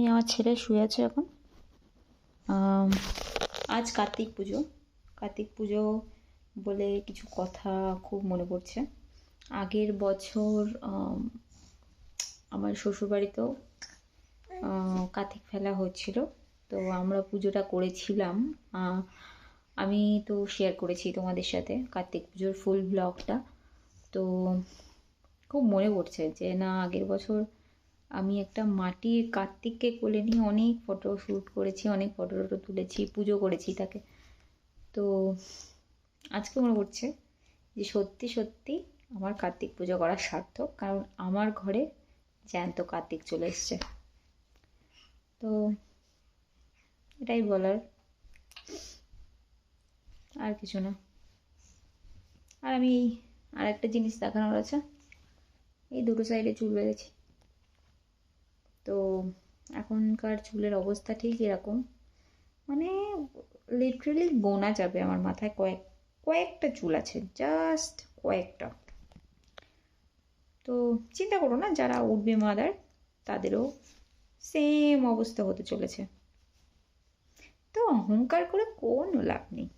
এই আমার ছেলে শুয়ে আছে এখন। আজ কার্তিক পুজো বলে কিছু কথা খুব মনে পড়ছে। আগের বছর আমার শ্বশুরবাড়িতেও কার্তিক ফেলা হচ্ছিল, তো আমরা পুজোটা করেছিলাম। আমি তো শেয়ার করেছি তোমাদের সাথে কার্তিক পুজোর ফুল ব্লগটা। তো খুব মনে পড়ছে যে না, আগের বছর আমি একটা মাটির কার্তিককে কোলে নিয়ে অনেক ফটো শ্যুট করেছি, অনেক ফটো টটো তুলেছি, পুজো করেছি তাকে। তো আজকে মনে পড়ছে যে সত্যি সত্যি আমার কার্তিক পুজো করা সার্থক, কারণ আমার ঘরে জ্যান্ত কার্তিক চলে এসছে। তো এটাই বলার, আর কিছু না। আর আমি আর একটা জিনিস দেখানোর আছে, এই দুটো সাইডে চুল বেঁধেছি। তো এখনকার চুলের অবস্থা ঠিক এরকম, মানে লিটারেলি গোনা যাবে। আমার মাথায় কয়েকটা চুল আছে, জাস্ট কয়েকটা। তো চিন্তা করো না, যারা উঠবে মাদার তাদেরও সেম অবস্থা হতে চলেছে। তো অহংকার করে কোনো লাভ নেই।